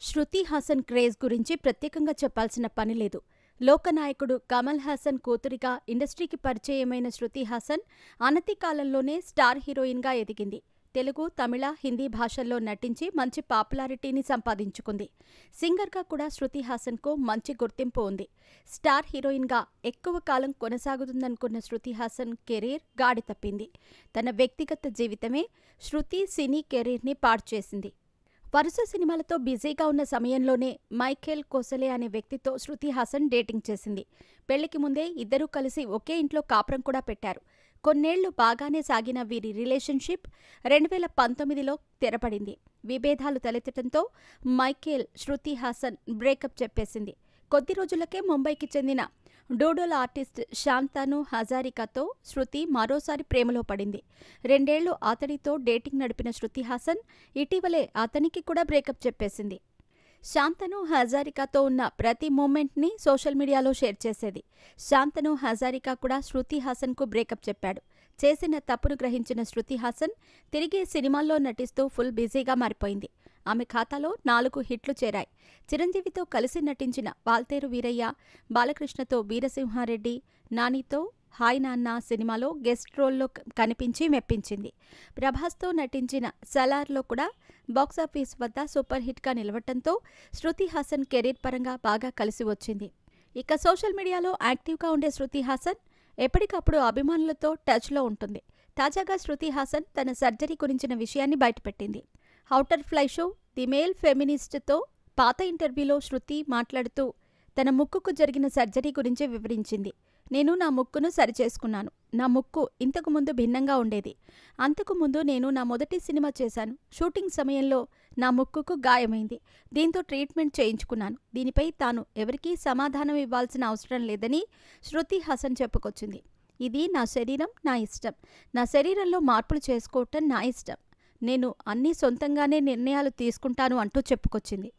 Shruti Haasan craze గురించి ప్రత్యేకంగా చెప్పాల్సిన పని లేదు. లోకనాయకుడు కమల్ హాసన్ కూతురిగా ఇండస్ట్రీకి పరిచయమైన శృతి హాసన్ అనతి కాలంలోనే స్టార్ హీరోయిన్గా ఎదిగింది. తెలుగు, తమిళ, హిందీ భాషల్లో నటించి మంచి పాపులారిటీని సంపాదించుకుంది. సింగర్గా కూడా శృతి హాసన్కు మంచి గుర్తింపు ఉంది. స్టార్ హీరోయిన్గా ఎక్కువ కాలం కొనసాగుతుందనుకున్న శృతి హాసన్ కెరీర్ గాడి తప్పింది. తన వ్యక్తిగత జీవితమే శృతి సినీ కెరీర్ని పాడు చేసింది. వరుస సినిమాలతో బిజీగా ఉన్న సమయంలోనే మైఖేల్ కోసలే అనే వ్యక్తితో శృతి హాసన్ డేటింగ్ చేసింది. పెళ్లికి ముందే ఇద్దరూ కలిసి ఒకే ఇంట్లో కాపురం కూడా పెట్టారు. కొన్నేళ్లు బాగానే సాగిన వీరి రిలేషన్షిప్ 2019లో తెరపడింది. విభేదాలు తలెత్తడంతో మైఖేల్ శృతి హాసన్ బ్రేకప్ చెప్పేసింది. కొద్ది రోజులకే ముంబైకి చెందిన డూడోల్ ఆర్టిస్ట్ శాంతను హజారికాతో శృతి మరోసారి ప్రేమలో పడింది. 2 ఏళ్లు అతడితో డేటింగ్ నడిపిన శృతి హాసన్ ఇటీవలే అతనికి కూడా బ్రేకప్ చెప్పేసింది. శాంతను హజారికాతో ఉన్న ప్రతి మూమెంట్ని సోషల్ మీడియాలో షేర్ చేసేది. శాంతను హజారికా కూడా శృతి హాసన్కు బ్రేకప్ చెప్పాడు. చేసిన తప్పును గ్రహించిన శృతి హాసన్ తిరిగి సినిమాల్లో నటిస్తూ ఫుల్ బిజీగా మారిపోయింది. ఆమె ఖాతాలో 4 హిట్లు చేరాయి. చిరంజీవితో కలిసి నటించిన వాల్తేరు వీరయ్య, బాలకృష్ణతో వీరసింహారెడ్డి, నానితో హాయ్ నాన్న సినిమాలో గెస్ట్ రోల్లో కనిపించి మెప్పించింది. ప్రభాస్తో నటించిన సలార్లో కూడా బాక్సాఫీస్ వద్ద సూపర్ హిట్గా నిలవటంతో శృతి హాసన్ కెరీర్ పరంగా బాగా కలిసి వచ్చింది. ఇక సోషల్ మీడియాలో యాక్టివ్గా ఉండే శృతి హాసన్ ఎప్పటికప్పుడు అభిమానులతో టచ్లో ఉంటుంది. తాజాగా శృతి హాసన్ తన సర్జరీ గురించిన విషయాన్ని బయటపెట్టింది. Outer fly show the male ఫెమినిస్ట్తో పాత ఇంటర్వ్యూలో శృతి మాట్లాడుతూ తన ముక్కుకు జరిగిన సర్జరీ గురించి వివరించింది. నేను నా ముక్కును సరిచేసుకున్నాను. నా ముక్కు ఇంతకుముందు భిన్నంగా ఉండేది. అంతకుముందు నేను నా మొదటి సినిమా చేశాను. షూటింగ్ సమయంలో నా ముక్కుకు గాయమైంది. దీంతో ట్రీట్మెంట్ చేయించుకున్నాను. దీనిపై తాను ఎవరికీ సమాధానం ఇవ్వాల్సిన అవసరం లేదని శృతి హాసన్ చెప్పుకొచ్చింది. ఇది నా శరీరం, నా ఇష్టం. నా శరీరంలో మార్పులు చేసుకోవటం నా ఇష్టం. నేను అన్నీ సొంతంగానే నిర్ణయాలు తీసుకుంటాను అంటూ చెప్పుకొచ్చింది.